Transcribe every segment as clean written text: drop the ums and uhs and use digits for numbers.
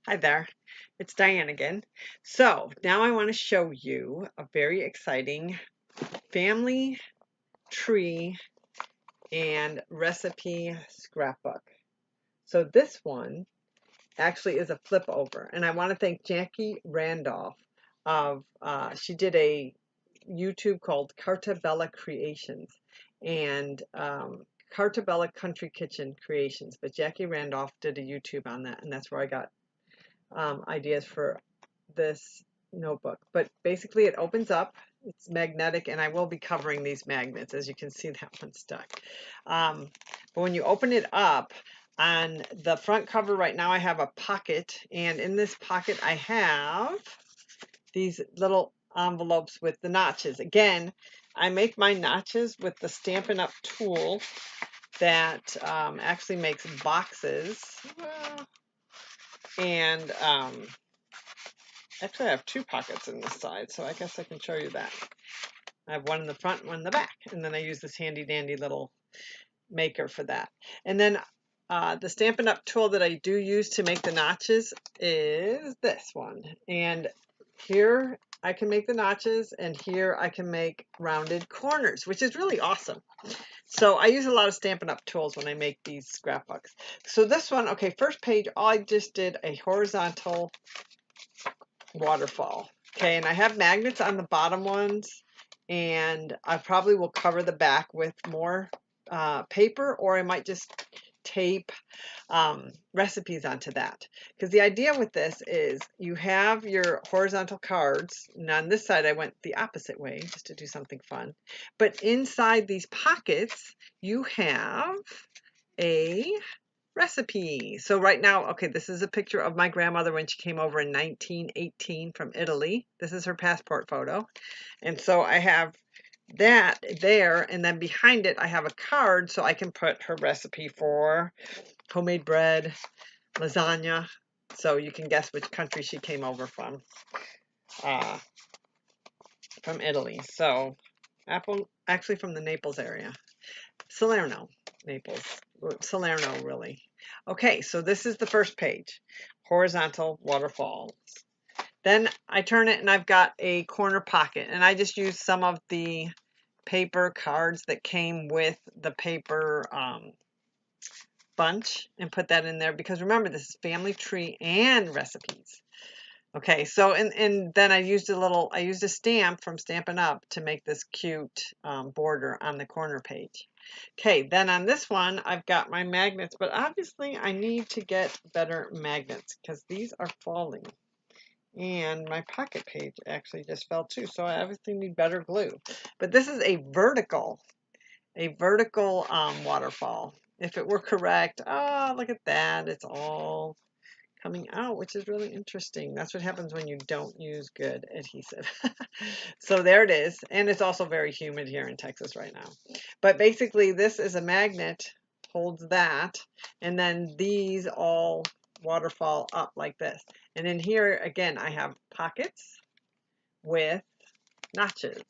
Hi there, it's Diane again. So now I want to show you a very exciting family tree and recipe scrapbook. So this one actually is a flip over, and I want to thank Jackie Randolph she did a YouTube called Carta Bella Creations and Carta Bella Country Kitchen Creations, but Jackie Randolph did a YouTube on that, and that's where I got ideas for this notebook. But basically it opens up, it's magnetic, and I will be covering these magnets. As you can see, that one's stuck. But when you open it up, on the front cover right now I have a pocket, and in this pocket I have these little envelopes with the notches. Again, I make my notches with the Stampin' Up tool that actually makes boxes. And actually, I have two pockets in this side, so I guess I can show you that. I have one in the front, one in the back, and then I use this handy dandy little maker for that. And then the Stampin' Up tool that I do use to make the notches is this one. And here I can make the notches, and here I can make rounded corners, which is really awesome. So I use a lot of Stampin' Up tools when I make these scrapbooks. So this one, okay, first page, I just did a horizontal waterfall. Okay, and I have magnets on the bottom ones, and I probably will cover the back with more paper, or I might just tape recipes onto that. Because the idea with this is you have your horizontal cards, and on this side I went the opposite way just to do something fun. But inside these pockets, you have a recipe. So right now, okay, this is a picture of my grandmother when she came over in 1918 from Italy. This is her passport photo. And so I have that there, and then behind it I have a card so I can put her recipe for homemade bread, lasagna. So you can guess which country she came over from Italy. So actually from the Naples area. Salerno, Naples, Salerno, really. Okay, so this is the first page, horizontal waterfalls. Then I turn it and I've got a corner pocket, and I just use some of the paper cards that came with the paper bunch and put that in there, because remember, this is family tree and recipes. Okay, so and then I used a stamp from Stampin' Up to make this cute border on the corner page. Okay, then on this one, I've got my magnets, but obviously I need to get better magnets because these are falling. And my pocket page actually just fell too, so I obviously need better glue. But this is a vertical waterfall. If it were correct, oh, look at that, it's all coming out, which is really interesting. That's what happens when you don't use good adhesive. So there it is. And it's also very humid here in Texas right now. But basically, this is a magnet, holds that, and then these all waterfall up like this. And in here, again, I have pockets with notches.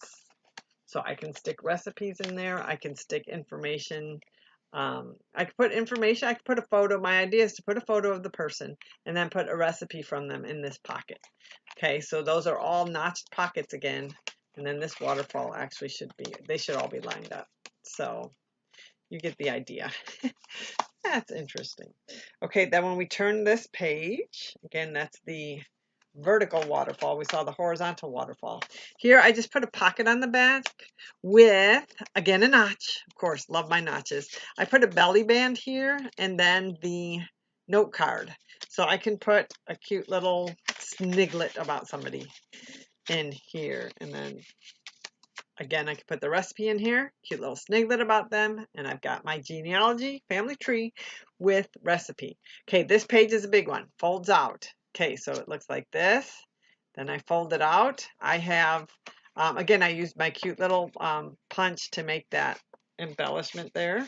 So I can stick recipes in there. I can stick information. I could put information, I could put a photo. My idea is to put a photo of the person and then put a recipe from them in this pocket. Okay, so those are all notched pockets again. And then this waterfall actually they should all be lined up. So you get the idea. That's interesting. Okay, then when we turn this page, again, that's the vertical waterfall. We saw the horizontal waterfall. Here I just put a pocket on the back with, again, a notch. Of course, love my notches. I put a belly band here and then the note card. So I can put a cute little sniglet about somebody in here. And then again, I can put the recipe in here, cute little sniglet about them, and I've got my genealogy family tree with recipe. Okay, this page is a big one, folds out. Okay, so it looks like this. Then I fold it out. I have, again, I used my cute little punch to make that embellishment there.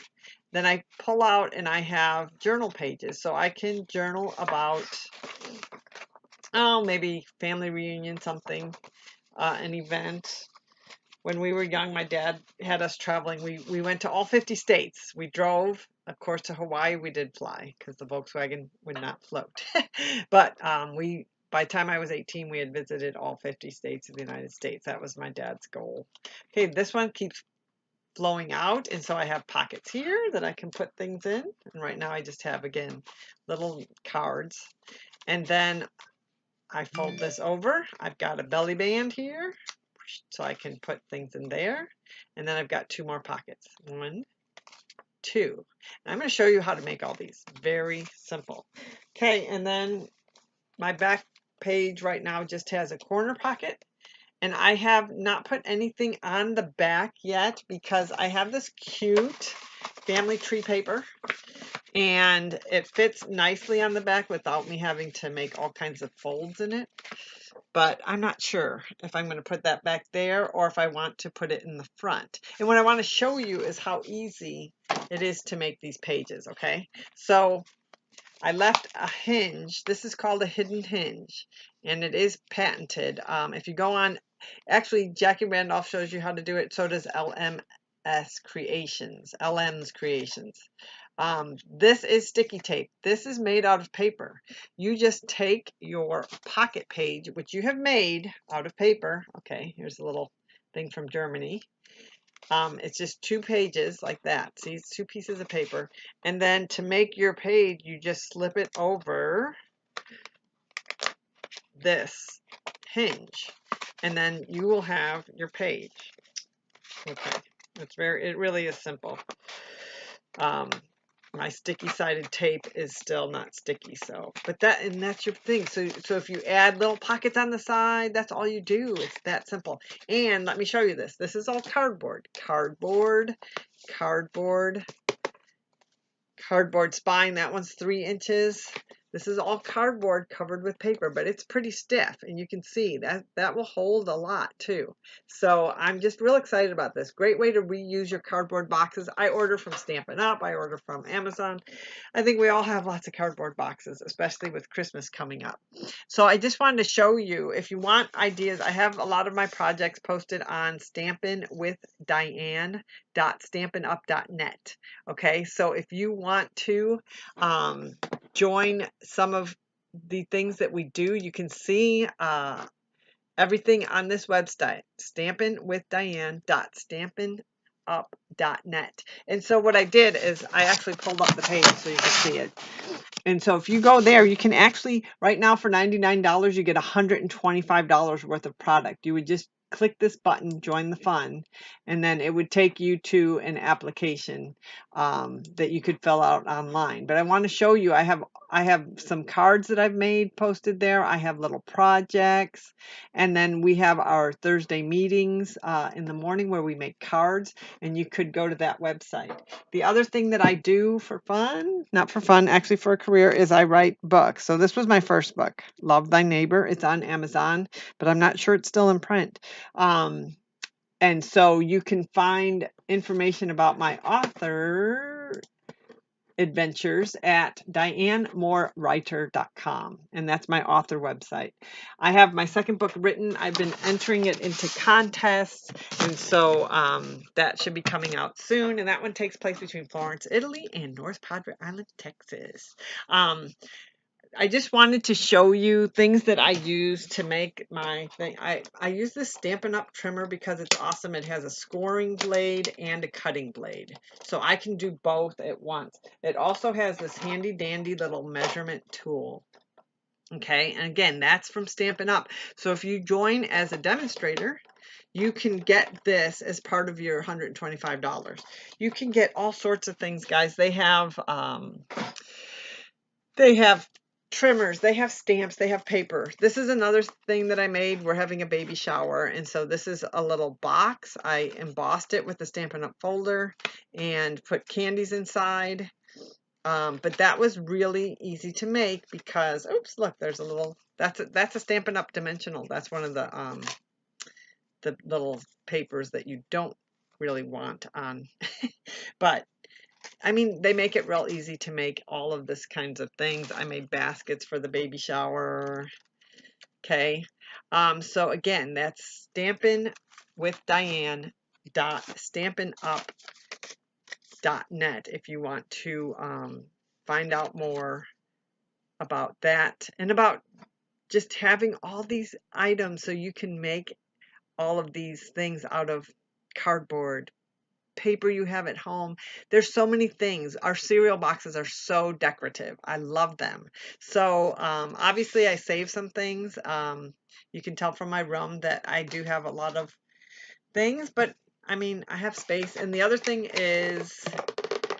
Then I pull out and I have journal pages. So I can journal about, oh, maybe family reunion, something, an event. when we were young, my dad had us traveling. We went to all 50 states. We drove, of course, to Hawaii. We did fly because the Volkswagen would not float. But by the time I was 18, we had visited all 50 states of the United States. That was my dad's goal. Okay, this one keeps flowing out, and so I have pockets here that I can put things in. And right now I just have, again, little cards. And then I fold this over. I've got a belly band here, so I can put things in there. And then I've got 2 more pockets. 1, 2. And I'm going to show you how to make all these. Very simple. Okay, and then my back page right now just has a corner pocket. And I have not put anything on the back yet because I have this cute family tree paper. And it fits nicely on the back without me having to make all kinds of folds in it. But I'm not sure if I'm going to put that back there or if I want to put it in the front. And what I want to show you is how easy it is to make these pages, okay? So I left a hinge. This is called a hidden hinge, and it is patented. If you go on, actually, Jackie Randolph shows you how to do it. So does LM's Creations. This is sticky tape. This is made out of paper. You just take your pocket page, which you have made out of paper. Okay, here's a little thing from Germany. It's just 2 pages like that. See, it's 2 pieces of paper. And then to make your page, you just slip it over this hinge. And then you will have your page. Okay, it really is simple. My sticky sided tape is still not sticky, but that's your thing. So if you add little pockets on the side, that's all you do. It's that simple. And let me show you this. This is all cardboard spine. That one's 3 inches. This is all cardboard covered with paper, but it's pretty stiff, and you can see that will hold a lot too. So I'm just real excited about this. Great way to reuse your cardboard boxes. I order from Stampin' Up. I order from Amazon. I think we all have lots of cardboard boxes, especially with Christmas coming up. So I just wanted to show you, if you want ideas, I have a lot of my projects posted on stampinwithdiane.stampinup.net. Okay, so if you want to join some of the things that we do, you can see everything on this website, stampinwithdiane.stampinup.net. And so what I did is I actually pulled up the page so you can see it. And so if you go there, you can actually, right now for $99, you get $125 worth of product. You would just click this button, join the fun, and then it would take you to an application that you could fill out online. But I want to show you, I have some cards that I've made posted there. I have little projects, and then we have our Thursday meetings in the morning where we make cards, and you could go to that website. The other thing that I do for fun, not for fun, actually for a career, is I write books. So this was my first book, Love Thy Neighbor. It's on Amazon, but I'm not sure it's still in print. And so you can find information about my author adventures at dianemorewriter.com, and that's my author website. I have my second book written. I've been entering it into contests, and so that should be coming out soon, and that one takes place between Florence, Italy and North Padre Island, Texas. I just wanted to show you things that I use to make my thing. I use this Stampin' Up! Trimmer because it's awesome. It has a scoring blade and a cutting blade. So I can do both at once. It also has this handy dandy little measurement tool. Okay, and again, that's from Stampin' Up! So if you join as a demonstrator, you can get this as part of your $125. You can get all sorts of things, guys. They have trimmers, they have stamps, they have paper. This is another thing that I made. We're having a baby shower, and so this is a little box. I embossed it with the Stampin' Up! Folder and put candies inside. But that was really easy to make because, oops, look, there's a little, that's a Stampin' Up! Dimensional. That's one of the little papers that you don't really want on, but I mean, they make it real easy to make all of this kinds of things. I made baskets for the baby shower. Okay. So again, that's Stampin' with Diane Stampin'Up.net if you want to find out more about that and about just having all these items so you can make all of these things out of cardboard, paper you have at home. There's so many things. Our cereal boxes are so decorative. I love them. So obviously I save some things. You can tell from my room that I do have a lot of things, but I mean, I have space. And the other thing is,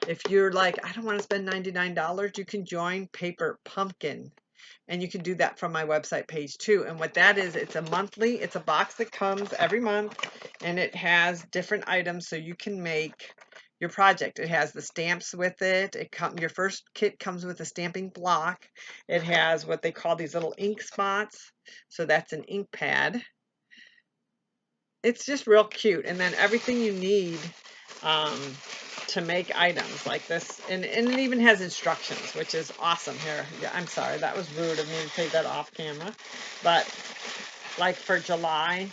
if you're like, I don't want to spend $99, you can join Paper Pumpkin. And you can do that from my website page too. And what that is, it's a box that comes every month, and it has different items so you can make your project. It has the stamps with it. Your first kit comes with a stamping block. It has what they call these little ink spots. So that's an ink pad. It's just real cute. And then everything you need to make items like this, and it even has instructions, which is awesome. Here, yeah, I'm sorry, that was rude of me to take that off camera, but like for July,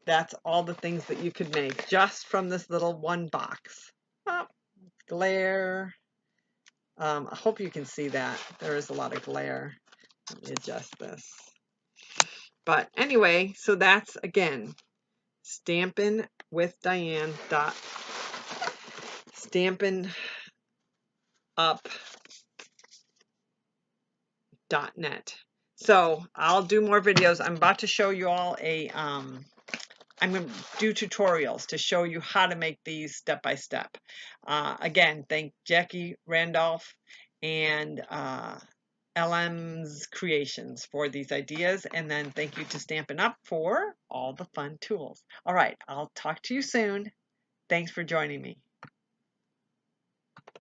that's all the things that you could make just from this little one box. Oh, glare. I hope you can see that. There is a lot of glare. Let me adjust this. But anyway, so that's again Stampin' with Diane. Stampin'Up.net. So I'll do more videos. I'm about to show you all I'm going to do tutorials to show you how to make these step by step. Again, thank Jackie Randolph and LM's Creations for these ideas. And then thank you to Stampin' Up for all the fun tools. All right, I'll talk to you soon. Thanks for joining me.